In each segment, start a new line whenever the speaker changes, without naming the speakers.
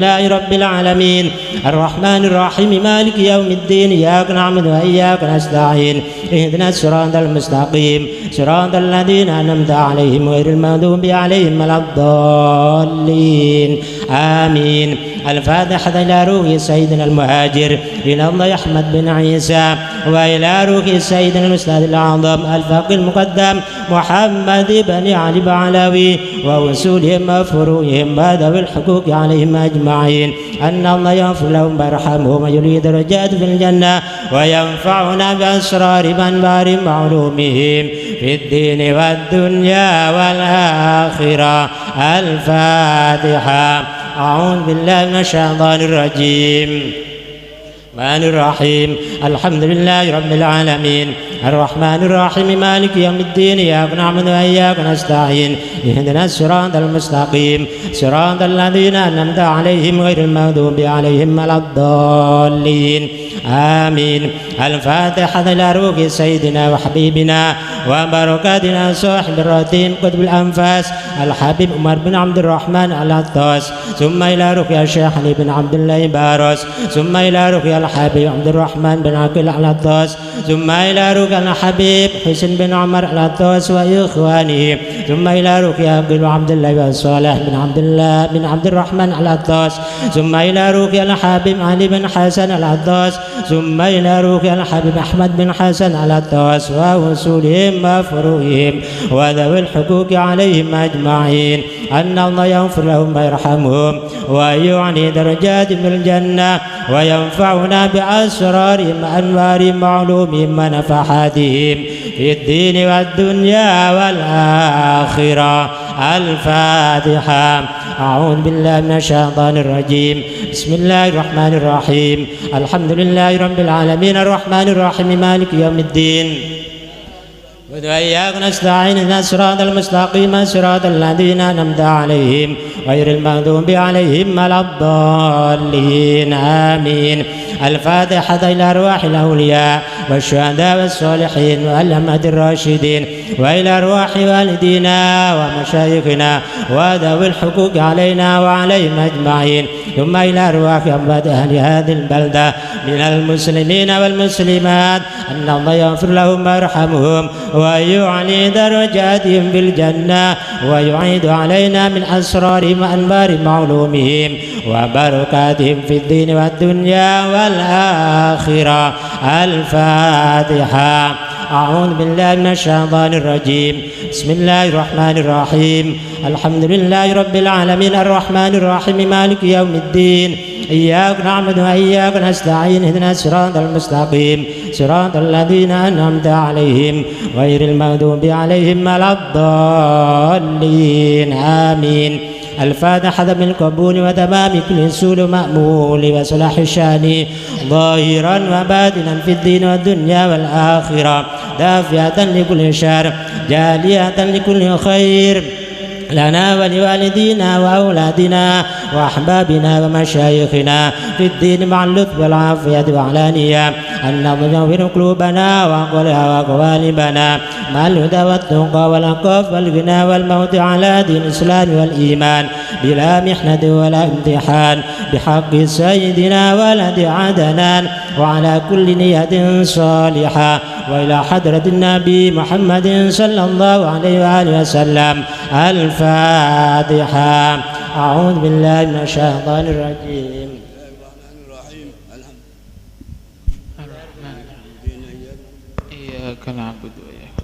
لله رب العالمين الرحمن الرحيم مالك يوم الدين إياك نعبد وإياك نستعين اهدنا الصراط المستقيم صراط الذين أنعمت عليهم غير المغضوب عليهم ولا الضالين آمين. الفاتحة إلى روح سيدنا المهاجر إلى الله أحمد بن عيسى وإلى روح سيدنا الأستاذ الأعظم الفقيه المقدم محمد بن علي بعلوي ووصولهم وفروعهم وذوي الحقوق عليهم أجمعين أن الله يغفر لهم ويرحمهم ويولي درجات في الجنة وينفعنا بأسرار وأنوار معلومهم في الدين والدنيا والآخرة. الفاتحة. أعوذ بالله من الشيطان الرجيم. الرحمن الرحيم الحمد لله رب العالمين الرحمن الرحيم مالك يوم الدين إياك نعبد وإياك نستعين اهدنا الصراط المستقيم صراط الذين أنعمت عليهم غير المغضوب عليهم ولا الضالين آمين. الفاتحة إلى روح سيدنا وحبيبنا وبركاتنا صاحب الرتيم قطب الأنفاس الحبيب عمر بن عبد الرحمن العطاس ثم إلى روح الشيخ علي بن عبد الله بارس ثم إلى روح الحبيب عبد الرحمن بن عقيل العطاس ثم إلى روح الحبيب حسين بن عمر العطاس وإخوانه ثم إلى روح عقيل عبد الله وصالح بن عبد الله بن عبد الرحمن العطاس ثم إلى روح الحبيب علي بن حسن العطاس ثم إلى روح الحبيب أحمد بن حسن العطاس ووصولهم وفروعهم وذوي الحقوق عليهم أجمعين أن الله يغفر لهم ويرحمهم ويعلي درجات في الجنة وينفعنا بأسرارهم وأنوار معلومهم ونفحاتهم في الدين والدنيا والآخرة. الفاتحة. أعوذ بالله من الشيطان الرجيم. بسم الله الرحمن الرحيم الحمد لله رب العالمين الرحمن الرحيم مالك يوم الدين وإياك نستعين اهدنا الصراط المستقيم صراط الذين أنعمت عليهم غير المغضوب عليهم ولا الضالين آمين. الفاتحة إلى أرواح الأولياء والشهداء والصالحين والأئمة الراشدين وإلى أرواح والدينا ومشايخنا وذوي الحقوق علينا وعليهم أجمعين ثم إلى أرواح أموات أهل هذه البلدة من المسلمين والمسلمات أن الله يغفر لهم ويرحمهم ويعلي درجاتهم في الجنة ويعيد علينا من أسرارهم وأنوار معلومهم وبركاتهم في الدين والدنيا والآخرة. الفاتحة. أعوذ بالله من الشيطان الرجيم. بسم الله الرحمن الرحيم الحمد لله رب العالمين الرحمن الرحيم مالك يوم الدين إياك نعبد وإياك نستعين اهدنا الصراط المستقيم صراط الذين أنعمت عليهم غير المغضوب عليهم ولا الضالين آمين. الفاتحة بالقبول وتمام كل سول مأمول وصلاح الشان ظاهرا وباطنا في الدين والدنيا والآخرة دافعة لكل شر جالية لكل خير لنا ولوالدينا وأولادنا وأحبابنا ومشايخنا في الدين مع اللطف والعافية وعلانية أن نغفر قلوبنا وعقولها وقوالبنا مع الهدى والتقى والعفاف والغنى والموت على دين الإسلام والإيمان بلا محنة ولا امتحان بحق سيدنا ولد عدنان وعلى كل نية صالحة وإلى حضرة النبي محمد صلى الله عليه وآله وسلم. الفاتحة. أعوذ بالله من الشيطان الرجيم.
إياك نعبد وإياك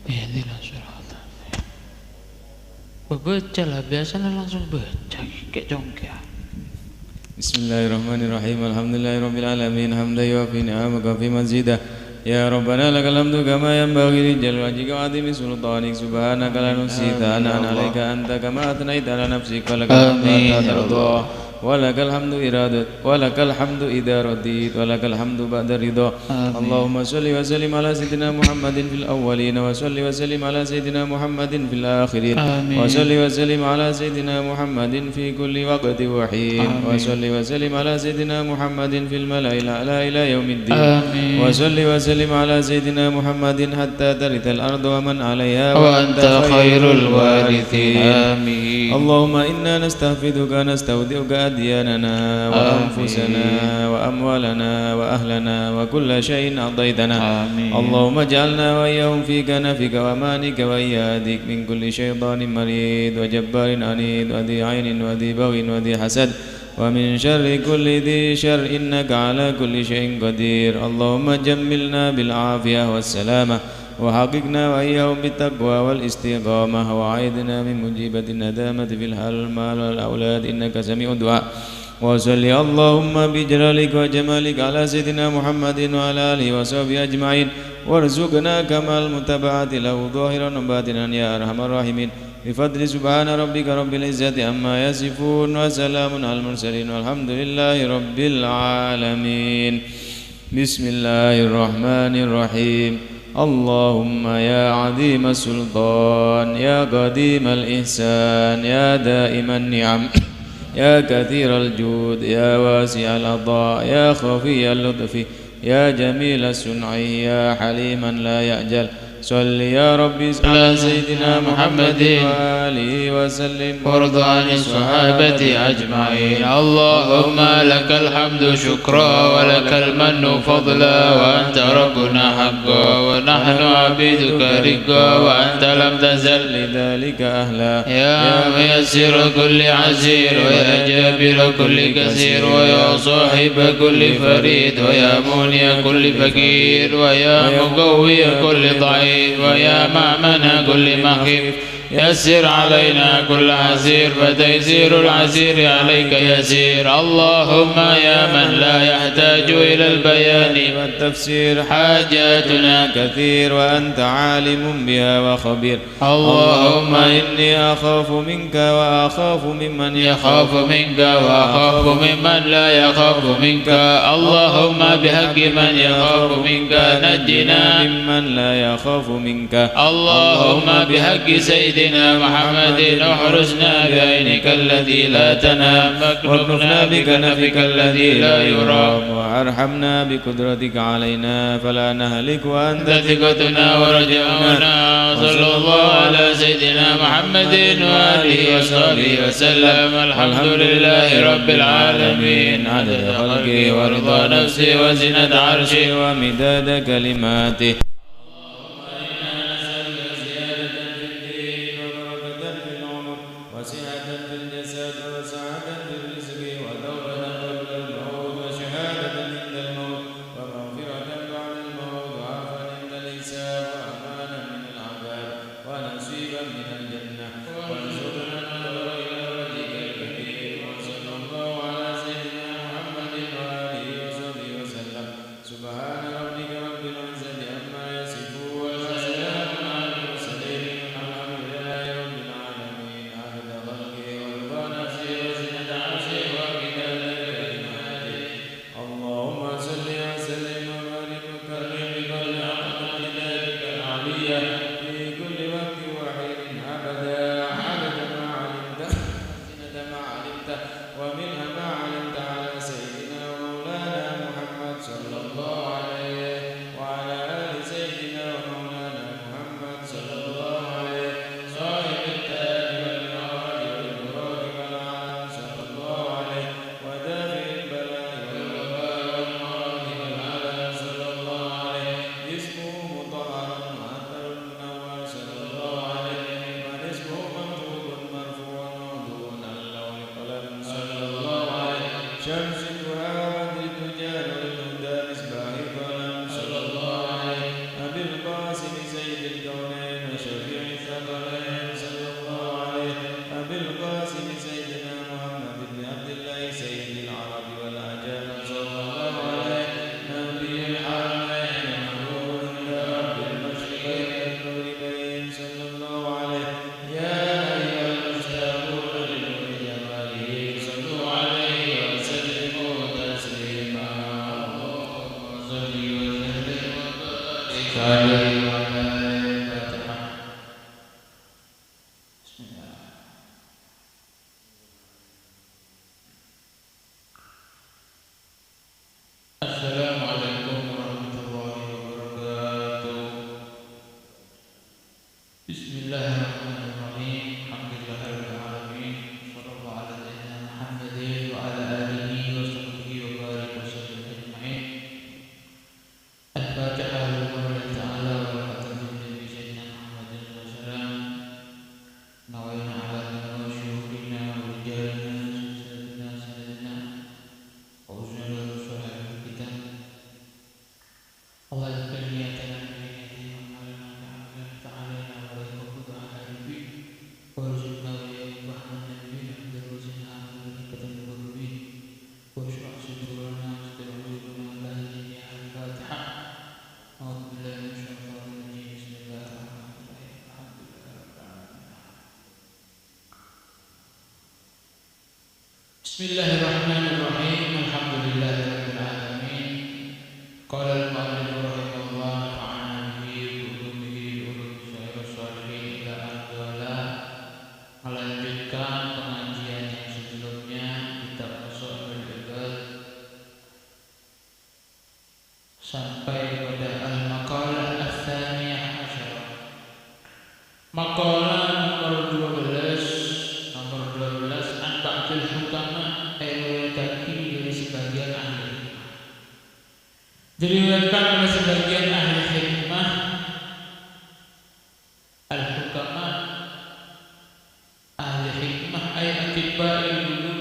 اهدنا الصراط. Baca lah, biasanya langsung baca kayak congkak.
Bismillahirrahmanirrahim. Alhamdulillahirabbil alamin hamdan yuwafi ni'amaka fi mazidah. Ya Rabbana lakal hamdu kama yanbaghi li jalali wajhika wa 'azimi sultanik subhanaka la nuhsi thana'an 'alaika anta kama athnayta 'ala nafsika lakal hamdu walakal hamdu iradat walakal hamdu idza radit walakal hamdu ba'da ridha. Allahumma shalli wa sallim ala sayyidina Muhammadin fil awwalin wa shalli wa sallim ala sayyidina Muhammadin fil akhirin wa shalli wa sallim ala sayyidina Muhammadin fi kulli waqtin wa hin wa shalli wa sallim ala sayyidina Muhammadin fil mala'il a'la ila yaumiddin wa shalli wa sallim ala sayyidina Muhammadin hatta tarithal ardu wa man 'alayha wa anta khairul warithin. Amin. اللهم إنا نستحفظك نستودعك أدياننا وأنفسنا وأموالنا وأهلنا وكل شيء أعطيتنا. اللهم اجعلنا وإياهم في كنفك وأمانك وإيادك من كل شيطان مريد وجبار عنيد وذي عين وذي بغي وذي حسد ومن شر كل ذي شر إنك على كل شيء قدير. اللهم جملنا بالعافية والسلامة وحققنا وإياهم بالتقوى والاستقامة وعيدنا من مجيبة الندامة في الحال والمال والأولاد إنك سميع الدعاء. وصل اللهم بجلالك وجمالك على سيدنا محمد وعلى آله وصحبه أجمعين وارزقنا كمال المتابعة له ظاهرا وباطنا يا أرحم الراحمين بفضل سبحان ربك رب العزة عما يصفون وسلام على المرسلين والحمد لله رب العالمين. بسم الله الرحمن الرحيم. اللهم يا عظيم السلطان يا قديم الإحسان يا دائم النعم يا كثير الجود يا واسع العطاء يا خفي اللطف يا جميل الصنع يا حليما لا يأجل صل يا ربي على سيدنا محمد وآله وسلم
وارض عن الصحابة أجمعين. اللهم لك الحمد شكرا ولك المن فضلا وأنت ربنا حقا ونحن عبيدك رقا وأنت لم تزل
لذلك أهلا.
يا ميسر كل عسير ويا جابر كل كثير ويا صاحب كل فريد ويا مغني كل فقير ويا مقوي كل ضعيف ويا مأمن كل مخيف يسر علينا كل عسير فتيسير العسير عليك يسير. اللهم يا من لا يحتاج إلى البيان
والتفسير
حاجاتنا
كثير وأنت عالم بها وخبير.
اللهم
إني أخاف منك وأخاف ممن
يخاف منك وأخاف ممن لا يخاف منك. اللهم بحق من يخاف منك نجنا
ممن لا يخاف منك.
اللهم بحق سيدنا محمد احرسنا بعينك الذي لا تنام واكنفنا بكنفك الذي لا يرام
وارحمنا بقدرتك علينا فلا نهلك وأنت
ثقتنا ورجاؤنا. صلى الله على سيدنا محمد وآله وصحبه وسلم. الحمد لله رب العالمين عدد خلقه ورضا نفسه وزنة عرشه
ومداد كلماته.
Bismillahirrahmanirrahim. Alhamdulillahirabbil alamin. Bismillahirrahmanirrahim. Alhamdulillahirabbil alamin. Qala al-mu'allif rahimahullah ta'ala bihi ulumihi ulum syaikhus-shalihin ila aqwala. Melanjutkan pengajian yang sebelumnya kitab Ushul al-Ibad sampai pada al-maqalah ats-tsaniyah asyarah. Maqalah nomor 12 An-Ba'dul Hukama dari sebagian ahli hikmah. Diriwayatkan oleh sebagian ahli hikmah al-hukama ahli hikmah ay atibba'il qulub.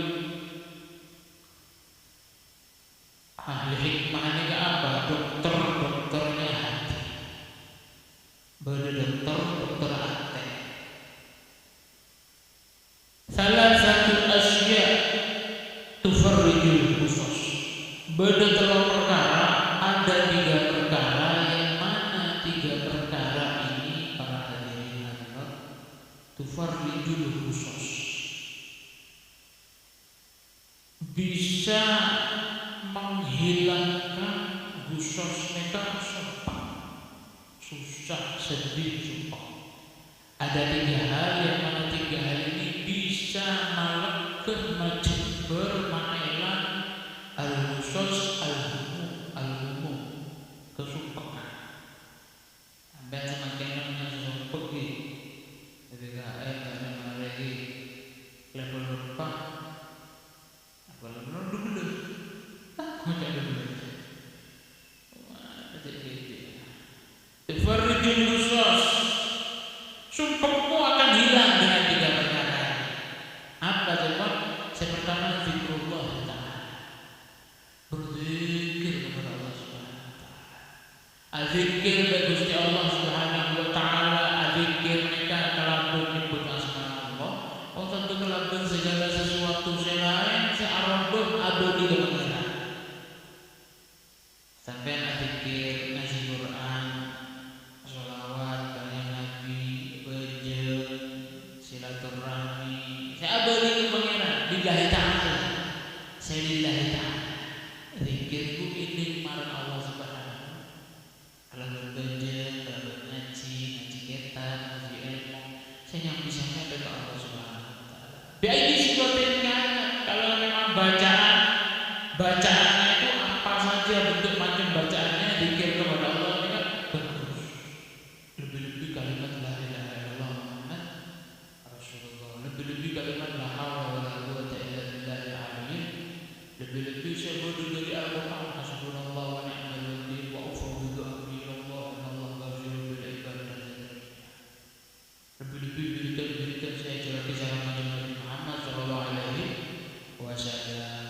Ahli hikmah ini apa? Dokternya hati. Dokter hati. Salah satu asya tufarrijul khusus. Beda telur perkara, ada 3 perkara yang mana 3 perkara ini para hadirin hadirat tufarrijul khusus bisa menghilangkan khusus mereka susah, sedih, sumpah. Ada 3 hal yang mana 3 hal ini bisa melekat macam bermaelan al-khusus al-humum kesumpahan. Sampai semakin namanya sumpah ketika ada lagi level 4 level dulu macam dulu Farrijul khusus. Sumpahmu akan hilang dengan 3 perkara. Apa coba? Yang pertama zikrullah Ta'ala. Berzikir kepada Allah Subhanahu wa Ta'ala. Azikir kepada Gusti Allah Subhanahu wa Ta'ala. Azikir mereka kelabun nyebut asma Allah. Oh tentu kelabun segala sesuatu selain searabun abadi kebenaran. Sampai azikir ngaji Quran, sholawat, banyak nabi, bejel, silaturahmi. Saya abadi ke pangeran, lillahi ta'ala. Saya lillahi ta'ala. Zikirku ini marang Allah Subhanahu. Kalau berbejel, kalau ngaji kitab, ngaji ilmu, saya yang bisa sampai ke Allah Subhanahu wa Ta'ala. Biaini sifatin kalau memang bacaannya itu apa saja bentuk macam bacaannya zikir kepada Allah ini kan bagus. Lebih-lebih kalimat la ilaha illallah Muhammad Rasulullah. Lebih-lebih kalimat la haula wala quwwata illa billahil aliyyil. Lebih-lebih saya bodoh dari Al-Qur'an hasbunallahu wa ni'mal wakil wa ufawwidu amri ila Allah innallaha ghafurun bil ibad. Lebih-lebih berikan saya jalan kisah Nabi Muhammad sallallahu alaihi wasallam.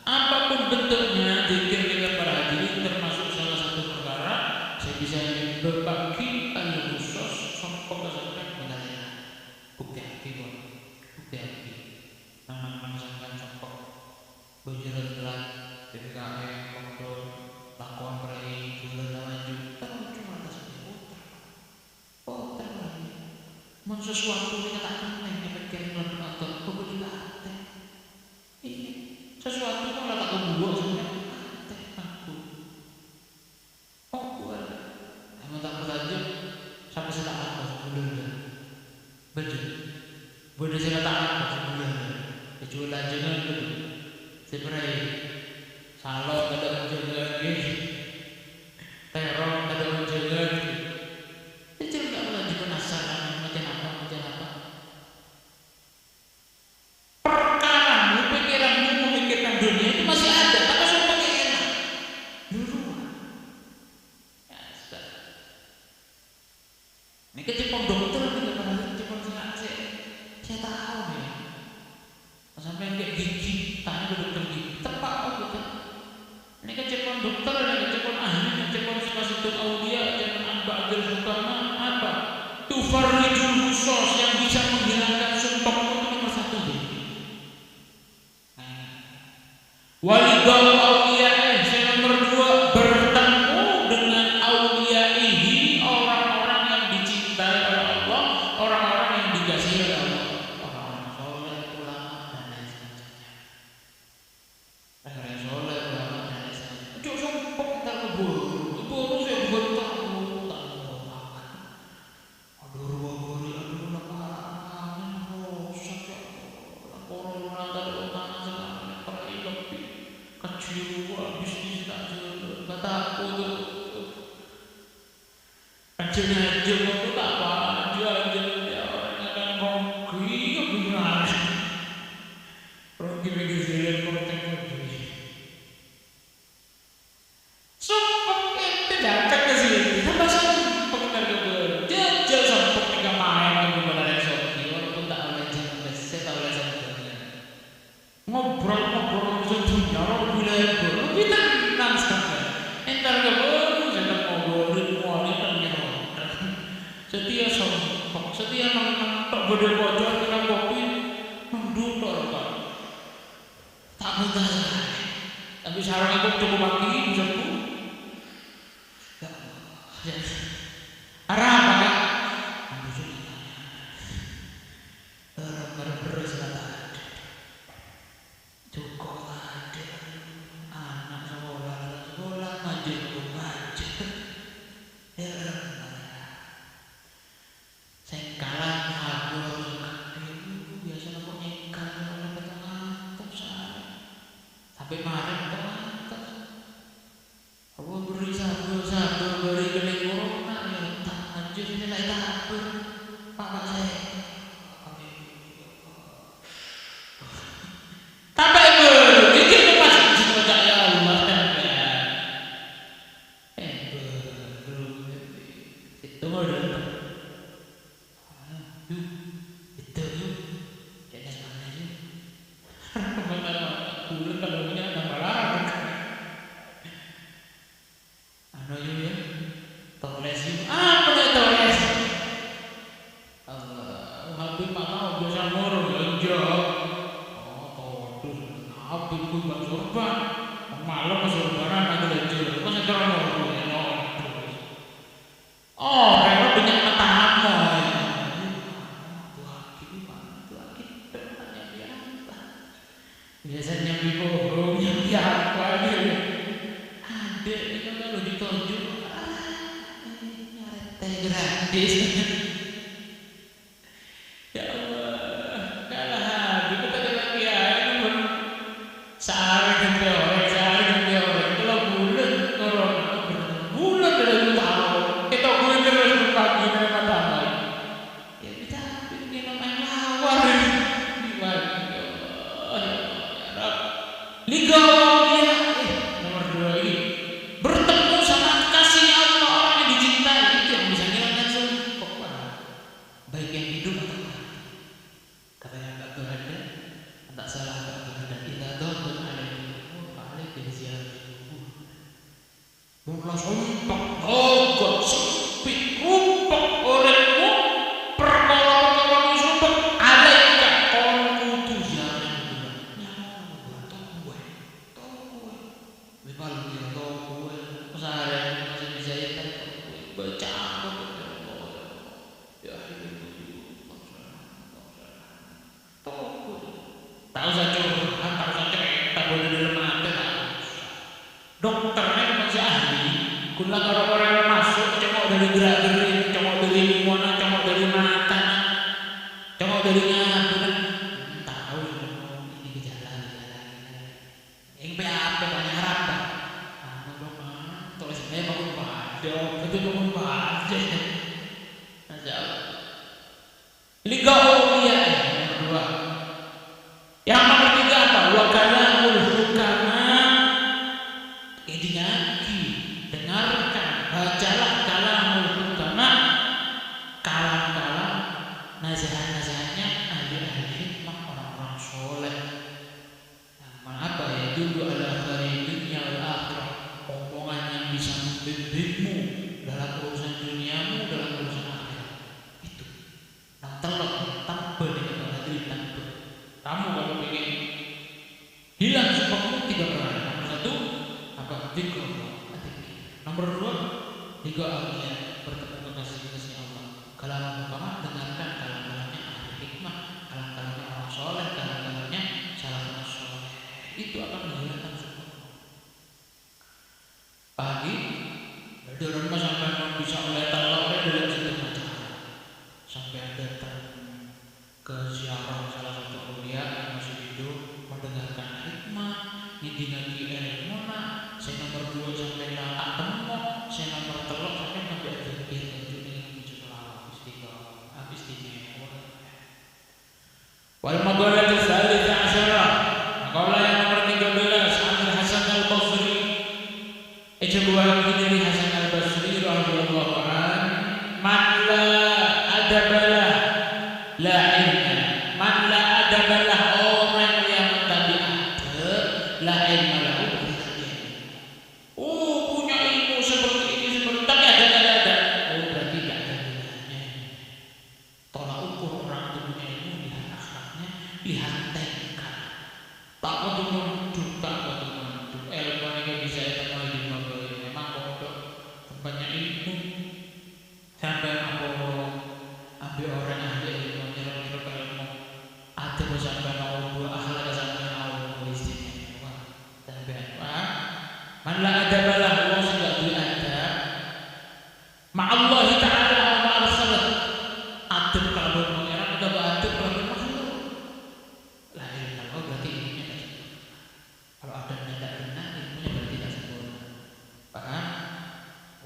Apapun bentuknya zikir dengan para hadirin termasuk salah satu perkara saya bisa berbagi al-khusus sampai sampai mengalir bukti hati memang sampai sampai berjerat-jerat ketika kontrol lakukan perai bulan maju terus cuma atas putar lagi mau sesuatu kita tak kenal yang pikir dalam atau kebetulan ini sesuatu kok tak kebuat sebenarnya aku buat emang tak berlanjut sampai saya tak apa sebelumnya betul saya tak apa sebelumnya kecuali lanjutnya betul sebenarnya salah ada menjaga lagi teror ada menjaga lagi itu nggak pernah penasaran macam apa perkaramu pikiranmu memikirkan dunia itu masih ada tapi sudah pakai enak dulu ya sudah ini kecepon dokter kecepon saya tahu nih sampai kayak gigi tanya ke dokter gigi tepat betul ini kecepon dokter ini kecepon ahli kecepon spasitul aulia kecepon An-Ba'dul Hukama apa tufarrijul khusus yang bisa menghilangkan sumpah itu nomor 1 walidul aulia yang nomor 2 bertemu dengan auliyaihi orang-orang yang dicintai oleh Allah, orang-orang yang dikasihi oleh Allah, orang-orang soleh, ulama dan lain sebagainya. kecil bisnis tak jalan, kata aku tuh kecilnya aja aku tak aja ya orang akan rogi benar rogi begini kalau tengok begini sumpah ente datang ke sini tambah sumpah kita juga jajal sumpah tiga main ke bulan esok walaupun tak oleh jangan saya tak oleh sebetulnya ngobrol sejumlah orang wilayah baru kita tenang sekali entar ke baru sedang ngobrolin wanita setia sompok, setia nang tak berdua bocor kena kopi menduduk kan tak betah tapi sarang aku cukup pagi bisa bu arah apa kan orang berselatan cukup ada anak sekolah ngajar sengkalan aku harus kakek biasa aku nyengkal orang petang sampai marah petang aku beri satu beri keling corona ya tak anjir ini lah tak apa pak saya tambah ibu ini pas cinta ya Allah itu mau itu jadi mana sih? Bulan kalau punya ada malah anu ya toles apa nih toles? Allah habis mana biasa moro aja oh tuh habis ku bang sorban malam sorbanan ada lecur kok sekarang moro ya oh karena banyak matamu biasanya bohong yang apa gitu ada itu kalau ditonjok nyarete gratis ya Allah kalah habis kita lagi ya ini sehari ganti orang kalau bulan bulan dari tahun kita bulan terus pagi dari matahari ya kita bikin main lawar Liga Awaliyah nomor 2 ini bertemu sama kasih Allah orang yang dicintai itu yang bisa ngilangkan sumpah baik yang hidup atau mati kata yang tak berada tak salah tak berada kita doa alaihi balik dari ziarah mula sumpah gak sempit rumpah olehmu perkara-perkara sumpah alaika kolku tuh ziarah kalau dia tahu keseharian masih bisa itu baca ya tahu saja tak boleh dalam hati dokternya masih ahli kulang orang-orang yang masuk cengok dari gerak-gerik cengok dari mana cengok dari mata cengok dari ngadu tahu ini gejala yang PAP banyak harap tulisnya bangun pada itu bangun pada Liga Awaliyah yang kedua yang nomor 3 apa? Wakalamul hukama idinaki dengarkan bacalah kalamul hukama kalam-kalam nasihat-nasihatnya ahli-ahli hikmah orang-orang soleh apa ya dulu ala khari dunia wal akhirah omongan yang bisa membimbingmu dalam urusan duniamu dalam urusan akhirat itu yang telok tanpa dengan hadirin tanpa kamu kalau ingin hilang sebabmu 3 perkara nomor 1 apa dzikr nomor 2 Liga Awaliyah bertemu kekasih-kekasih Allah kalam hukama dengarkan kalam-kalamnya ahli hikmah kalam-kalamnya orang soleh kalam-kalamnya salafus soleh itu akan menghilangkan sebab pagi dari rumah sampai bisa melihat Allah dalam satu macam sampai datang ke ziarah salah satu aulia yang masih hidup mendengarkan hikmah ngidingan dikeluarkan dari Hasan al-Basri radhiyallahu anhu, man la adabalah la ilma, man la adabalah orang yang tadi ada la ilma lahu. Oh punya ilmu seperti ini seperti tapi ada. Oh berarti tidak ada gunanya. Tolak ukur orang itu punya ilmu lihat akhlaknya, lihat tingkah. Tak betul ilmu yang bisa kita di mobil memang pondok banyak ilmu sampai ambil orang ahli ilmu nyerok ilmu ada sampai mau akhlak sampai mau istimewa sampai man la adabalah Allah sudah diadab ma'allahi ta'ala wa ma'al khalq adab kalau mengira udah adab kalau makhluk la ilaha illallah berarti ilmunya kalau adabnya tidak benar ilmunya berarti tidak sempurna. Paham?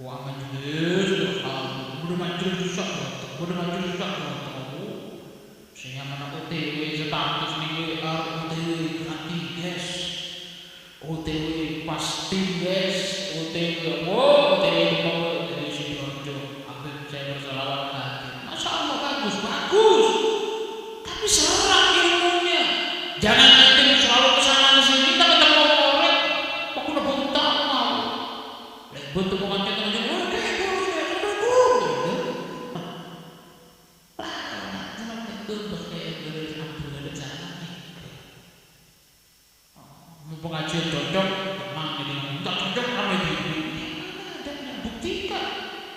Wa majlis udah majlis susah sehingga mana OTW status nih OTW gratis OTW pasti guys OTW OTW dari Sidoarjo Habib saya bersalawat hati Masya Allah bagus tapi serak ilmunya jangan nanti selalu kesana kesini kita ketemu orang aku udah bentak mau bentuk pengajian aja pengajian cocok memang jadi tak cocok ramai diri buktikan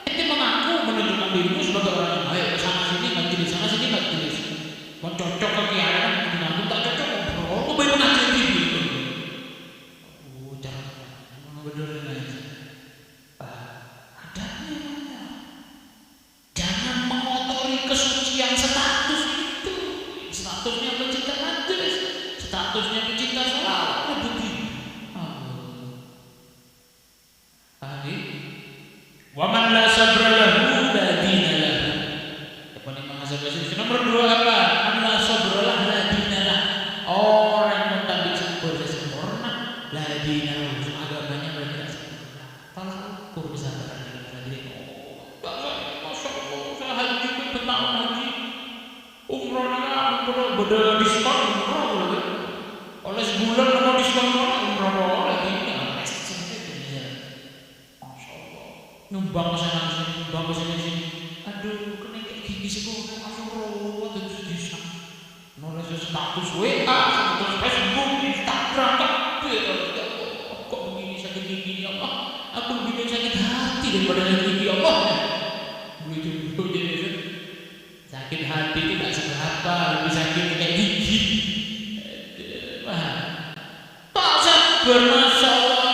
itu mengaku menunjukkan dirimu sebagai orang yang baik sana sini nggak jenis mau cocok ke kiai mengaku tak cocok ngobrol baik pengajian diri jangan benerin aja adanya jangan mengotori kesucian status itu statusnya pecinta majelis statusnya pecinta sholat wa man la sabra lahu la dina lahu. Apa nih mengasal bahasa nomor 2 apa? Man la sabra lahu la dina lahu. Orang yang tak bisa sempurna la dina lahu agamanya tidak sempurna. Tolak ukur kesabaran diri. Masya Allah saya haji bertahun haji umrohnya beda diskon umroh lagi oleh sebulan mau diskon umroh lagi nyumbang ke sana sini aduh kena kayak gini sih kok langsung rawat terus bisa nulis status WA status Facebook Instagram kok begini sakit gigi ya Allah aku lebih sakit hati daripada sakit gigi ya Allah begitu jadi sakit hati tidak seberapa lebih sakit kayak gigi tak sabar Masya Allah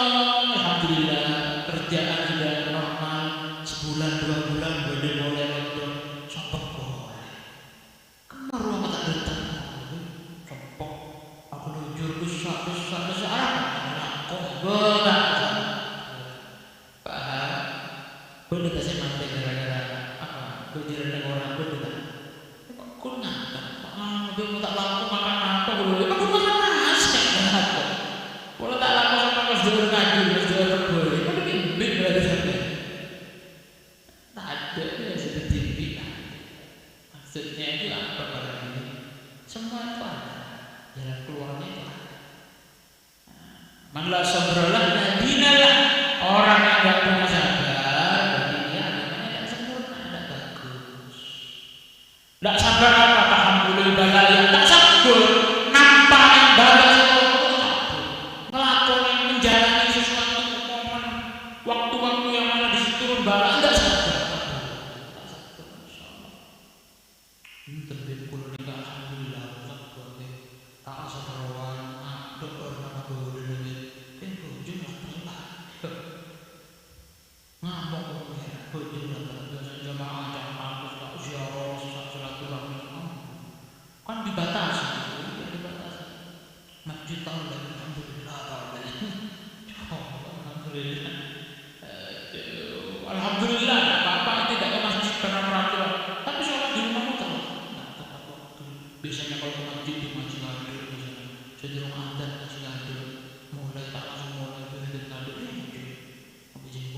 alhamdulillah kerjaan sudah normal sebulan 2 bulan boleh lockdown sopok boleh kemar ruang tak datang sopok aku lujur besar kok benar paham boleh kasih mati gara-gara apa kejiran orang boleh aku ngangkat dia mau tak laku makan apa boleh aku makan nasi boleh tak laku sama mas jual ngaju mas jual boleh berarti sampai tak ada ya seperti ini maksudnya itu apa pada ini semua itu ada jalan keluarnya itu ada man la sabralah nadinalah orang yang gak punya sabar berarti dia agamanya tidak sempurna tidak bagus tidak sabar apa tahammulul balaya tak sabar nampak yang balas ngelakoni menjalani sesuatu waktu-waktu yang mana disitu turun bala enggak sabar terbit kulo nikah alhamdulillah tak asarawan aduk orang aku udah jumlah perintah ngambok jumlah jamaah jamaah tak ziarah silaturahmi kan dibatasi masjid tahun alhamdulillah alhamdulillah apa-apa tidak ke masjid karena peraturan tapi sholat di rumah muter tepat waktu biasanya kalau ke masjid di masjid hadir biasanya sebelum adzan masjid hadir mulai tak langsung mulai berdiri ngaduk habis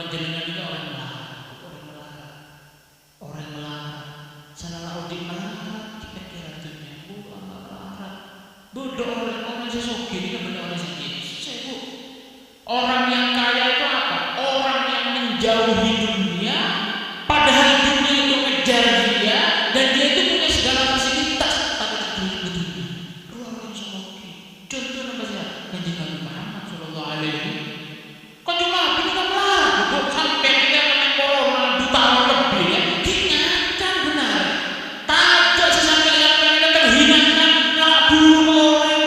panjenengan ini orang melarang. Orang melarang. Salah audit melarang kira-kira dunia melarang. Bodoh orang sesuki ini kan benar orang sedikit. Saya orang yang kaya itu apa? Orang yang menjauhi dunia, padahal dunia itu ngejar dia dan dia itu punya segala fasilitas tapi tak dunia dunia. Orang sesuki. Contoh nama saya Kanjeng Nabi Muhammad Sallallahu Alaihi Wasallam. Kanjeng Nabi itu kan melarang sampai kita kena corona 2 tahun lebih ya. Diingatkan benar. Tajak sampai kita terhinakan ngalak buru orang,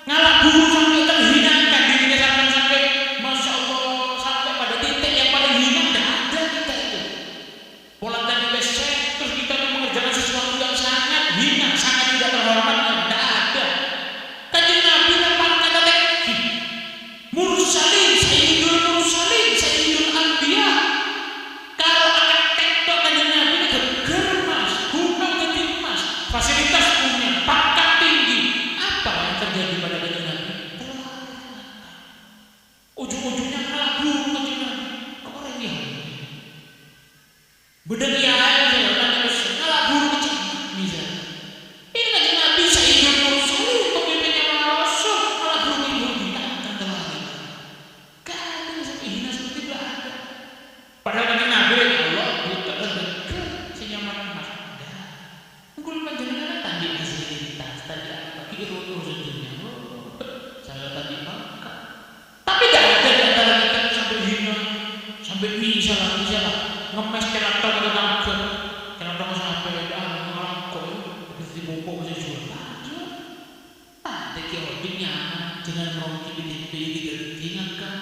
ngalak buru sampai terhinakan dirinya sampai masya Allah sampai pada titik yang paling hina. Tidak ada kita itu. Pola tadi besek terus kita mengerjakan sesuatu yang sangat hina, sangat tidak terhormat. Tidak ada. Kanjeng Nabi memang kata tekki mursalin, sayyidul anbiya. Kalau akan tektok Kanjeng Nabi ini geger mas, gunung jadi emas, fasilitas punya, pangkat tinggi. Apa yang terjadi pada Kanjeng Nabi? Ujung-ujungnya malah buruk Kanjeng Nabi. Orang yang bedeng ya aja malah buruk bisa. Ini Kanjeng Nabi sayyidul mursalin, pemimpinnya para rasul, malah buruk ditantang telah. Gak ada sampai hina seperti itu ada. Padahal Kanjeng Nabi Allah buta dekat senyaman emas. Mungkin panjenengan tadi fasilitas, tadi apa kira-kira dunia. Saya tadi makan. Tapi gak ada di antara kita sampai hina, sampai bisa lah ngemes kelakar ke tangga, kelakar sampai ngelangkau, bisa dibopok bisa jual. Ada kira-kira dengan mau kita ingatkan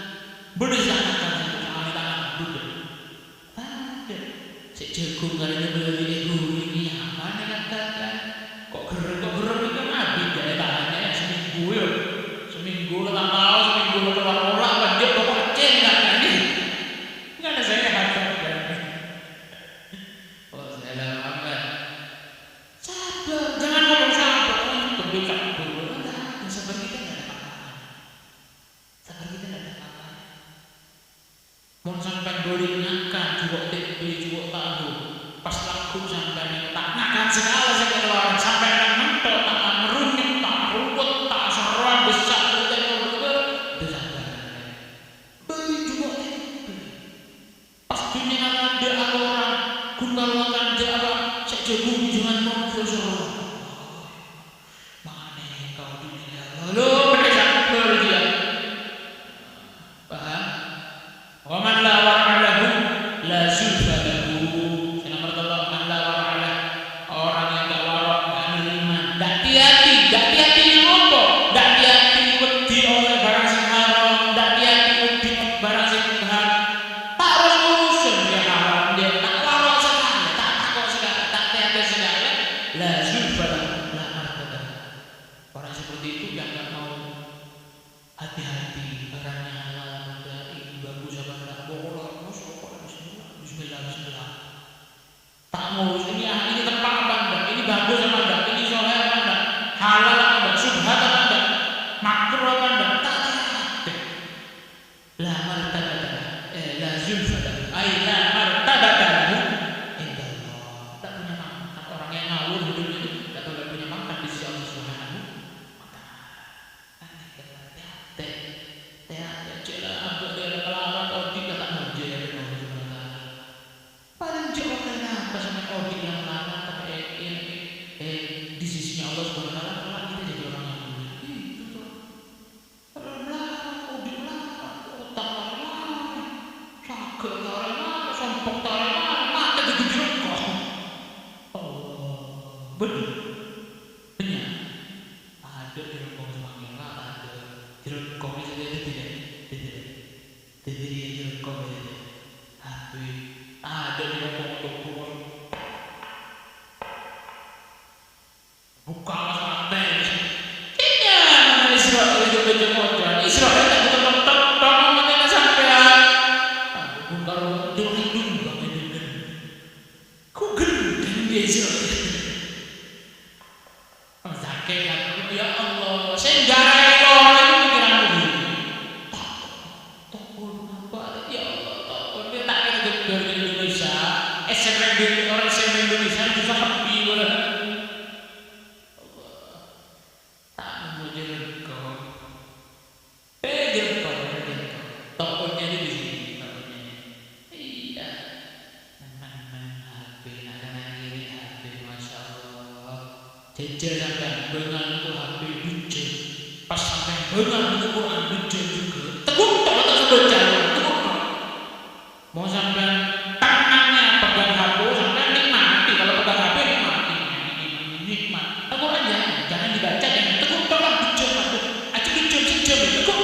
berdasarkan tangan dulu. Ada sejagung karena beli ini apa nih katakan? Kok gerem itu kan habis dari bahannya seminggu lah tak tahu seminggu lah keluar orang dia bawa ceng nggak ini nggak ada saya harga. Oh saya lama sabar jangan ngomong sabar terdekat dulu ada sabar kita nggak ada apa-apa. Sabar kita nggak ada apa-apa. Mau sampai gorengakan juga tempe juga tahu pas laku sampai tak makan segala segala sampai akan mentok tak merunyam tak rumput tak seruan besar itu sabar. Beli juga tempe pas dunia ada orang kuntalwakan jalan sejagung jangan mau seru. Mana kau dunia lalu benar dia paham? Waman la wara'alahu la zulfa lahu. Yang pertama man la wara'alah, orang yang gak warak, gak nerima, gak hati-hati ini apa? Gak hati-hati wedi oleh barang sing haram, gak hati-hati wedi barang sing mubah. Tak harus urusan dia haram, dia tak warak sekali, tak takut sekali, tak hati-hati sekali. La zulfa lahu, la martadah. Orang seperti itu yang gak mau hati-hati barangnya halal bagus apa enggak bohong bismillah tak ngurus ini tepat apa enggak ini bagus apa enggak ini soleh apa enggak halal apa enggak subhat apa enggak makruh apa enggak tak ada la martadah la zulfa ay la martadah inda Allah tak punya pangkat orang yang ngawur hidup itu tak punya pangkat di sisi Allah Subhanahu wa taala. Cela apa dia kelawat audit tak muncul ya paling jauh kenapa sama audit yang lama tapi di sisinya Allah Subhanahu wa taala kita jadi orang yang mulia itu tuh orang melarang audit melarang utang melarang sakit melarang sompok melarang mata digejrot kok Allah benar ada di rokok semangat ada di rokok itu tidak jadi rokok itu ada di rokok buka mata ini Israel itu kejematan Israel tak betul-betul bangun mereka sampean buka hidung kok gendeng dia Israel zakir ya Allah senjata orang itu pikiran begini takut apa ya Allah gedor di Indonesia, SMM orang SMM Indonesia itu sapi bola. Tak mau jalan kau. Jalan kau. Tokonya di sini tokonya. Iya. HP HP Masya Allah. Jejer sampai bengal itu HP buce. Pas sampai bengal itu Quran buce juga. Tekuk tak sebaca. Mau sampai tangannya pegang HP sampai nikmati. Kalau pegang HP nikmat. Tekuk aja, jangan dibaca, jangan tekuk tolong buce. Aja buce sejam tekuk.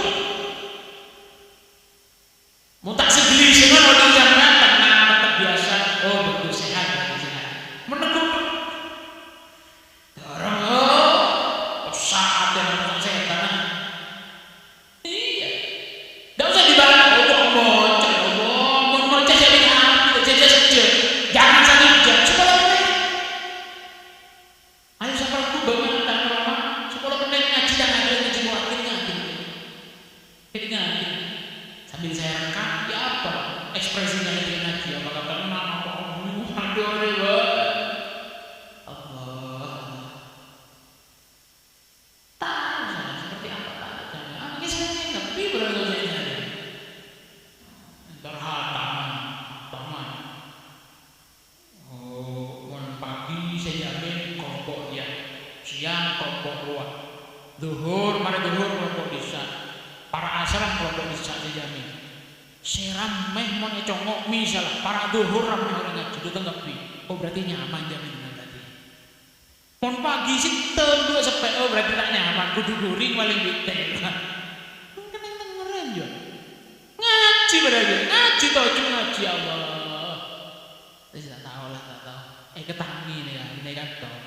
Mau tak segeli semua orang sampai tenang terbiasa. Oh betul sehat. Menekuk. Orang saat yang orang setan. Iya. Tidak usah dibalik. Mau jadi apa? Jadi saja. Jangan satu jam. Sekolah menit. Ayo siapa aku bangun dan rumah. Sekolah menit ngaji dan ngaji muatin ngaji. Jadi ngaji. Sambil saya rekam, ya apa? Ekspresinya dia ngaji. Apa kata nama? Aduh. Siang kelompok luar, duhur kelompok desa, para asram kelompok desa dijamin. Seram meh mau congok misalnya para duhur ramai orang ngaji itu tenggepi. Oh berarti nyaman jaminan berarti. Mon pagi sih dua sepek. Oh berarti tak nyaman. Kudu guring paling bete. Mungkin yang dengerin juga. Ngaji berarti. Ngaji tau cuma ngaji Allah. Saya tak tahu lah tak tahu. Ketangi nih ya. Ini kan tahu.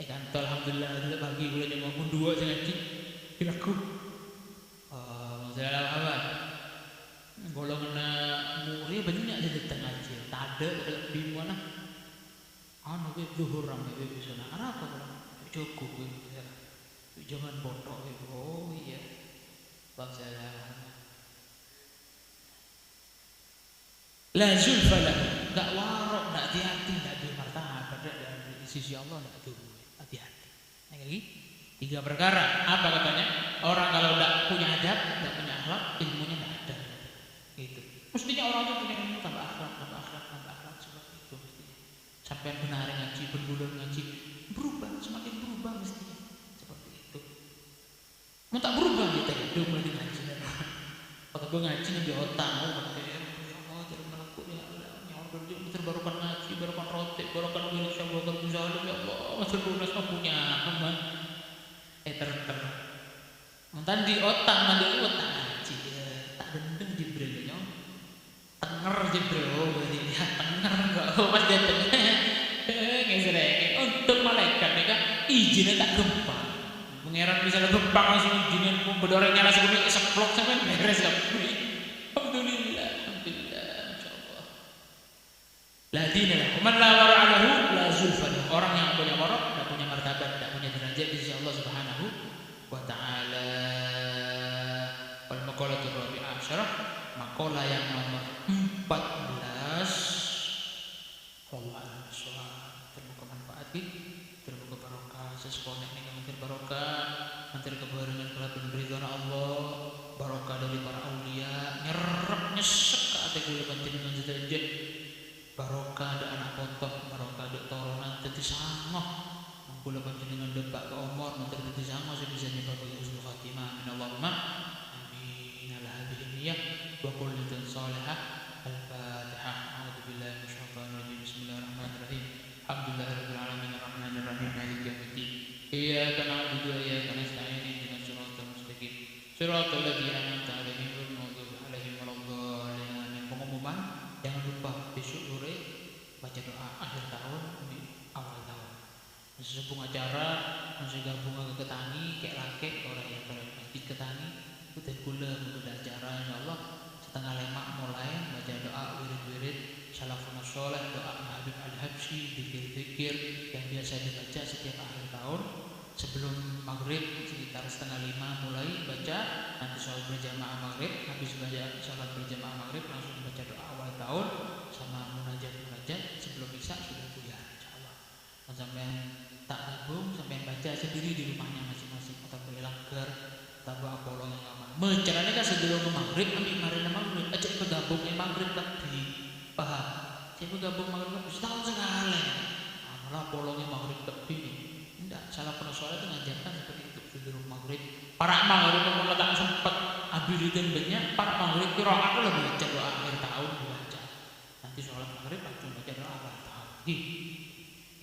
Kantor alhamdulillah tidak pagi boleh nyoba pun dua saya ngaji dilaku. Masalah apa? Golongan murid banyak jadi ngaji. Tak ada lebih mana? Anu ke zuhur ramai ke sana. Apa kalau cukup ke? Jangan bodoh. Oh iya. Bangsa la zulfa lah. Tak warok, tak hati-hati, tak ada martabat dari sisi Allah tak ada. Hati-hati. Yang lagi 3 perkara. Apa katanya? Orang kalau tidak punya adab, tidak punya akhlak, ilmunya tidak ada. Gitu. Mestinya orang itu punya ilmu tambah akhlak seperti itu mestinya. Sampai benar ngaji, berbulan ngaji, berubah, semakin berubah mestinya seperti itu. Mau tak berubah kita ya, dia mulai ngaji. Pakai gue ngaji di otak, jangan melakukan nyawa dia barukan ngaji, barukan roti, barukan wirid syabwa kerbuzalim ya Allah. Masuk lunas punya aman. Mantan di otak ngaji, tak dendeng Jibril nya. Tenger Jibril, berarti dia tenger enggak? Pas dia tenger, ngeserek. Untuk malaikat mereka izinnya tak gempa. Mengeran misalnya gempa langsung izinnya bedorengnya langsung seplok sampai beres kabeh. Alhamdulillah, insyaallah. Ladina, man la wara'alahu la zulfa. Orang yang punya warok, tidak punya martabat, tidak punya derajat di sisi Allah Subhanahu wa taala. Wal maqalatul rabi'ah asyarah, maqalah yang nomor 14. Wallahu a'lam bishawab. Terbuka manfaat, terbuka barokah, sesuatu yang menteri barokah, menteri kebahagiaan kelak ridho Allah, barokah dari para aulia, nyerep nyesek ke ate kula panjenengan sedaya. Barokah ada anak potong, barokah ada toronan teti sangoh. Mangkula panjenengan debak ke umur, menteri teti sangoh sebisa nyebab bagi husnul khatimah. Amin Allahumma amin. Ala hadhihi niyyah wa qullatun salihah. Al-Fatihah. A'udzubillahi minasyaitonir rajim. Bismillahirrahmanirrahim. Alhamdulillahirabbil alamin arrahmanir rahim maliki yaumiddin. Iyyaka na'budu wa iyyaka nasta'in. Ihdinas siratal mustaqim. Siratal ladzina an'amta 'alaihim ghairil maghdubi 'alaihim waladdallin. Amin. Pengumuman, jangan lupa besok sore baca doa akhir tahun di awal tahun. Sesebung acara masih gabung ke Ketangi, kayak laki orang yang masjid Ketangi, udah gula udah acara insyaallah 4:30 mulai baca doa wirid-wirid salafun sholeh, doa Habib Al-Habsyi, zikir-zikir yang biasa dibaca setiap akhir tahun. Sebelum maghrib sekitar 4:30 mulai baca, nanti sholat berjamaah maghrib, habis baca sholat berjamaah maghrib langsung baca doa awal sendiri di rumahnya masing-masing atau berlanggar tambah bolong yang aman mencaranya kan sebelum maghrib ambil marina maghrib aja bergabung maghrib tadi paham saya bergabung maghrib setahun sekali malah bolongnya maghrib tadi tidak salah penasuara itu ngajarkan seperti itu sebelum maghrib para maghrib kalau tak sempat abilitin banyak para maghrib kira aku lah baca doa akhir tahun baca nanti sholat maghrib langsung baca doa akhir tahun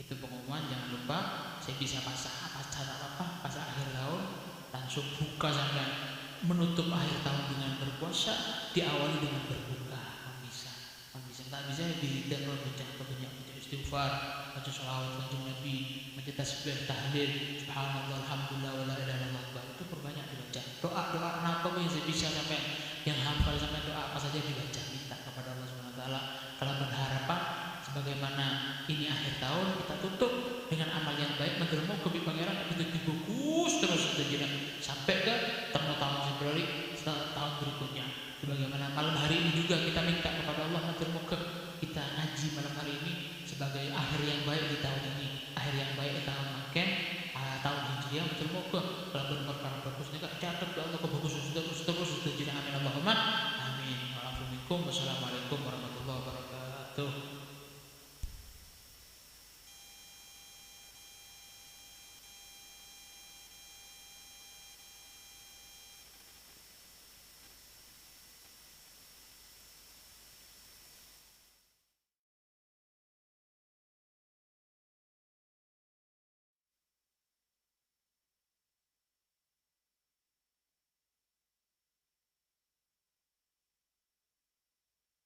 itu pengumuman jangan lupa saya bisa pas akhir tahun langsung buka sampai menutup akhir tahun dengan berpuasa diawali dengan berbuka bisa tak bisa dihidang baca banyak istighfar baca sholawat kanjeng Nabi baca tasbih tahlil subhanallah alhamdulillah wala ilaha illallah itu perbanyak dibaca doa apa yang saya bisa sampai yang hafal sampai doa apa saja dibaca minta kepada Allah Subhanahu wa taala kalau berharapan sebagaimana ini akhir tahun kita tutup dengan amal yang baik mengermu ke pangeran begitu dibukus terus sampai ke tahun Februari tahun berikutnya sebagaimana malam hari ini juga kita minta kepada Allah mengermu ke kita ngaji malam hari ini sebagai akhir yang baik di tahun ini akhir yang baik di tahun makin tahun hijriah mengermu ke kalau berperkara bagusnya catat ke Allah kebagusan terus amin Allahumma amin. Wassalamualaikum warahmatullahi wabarakatuh.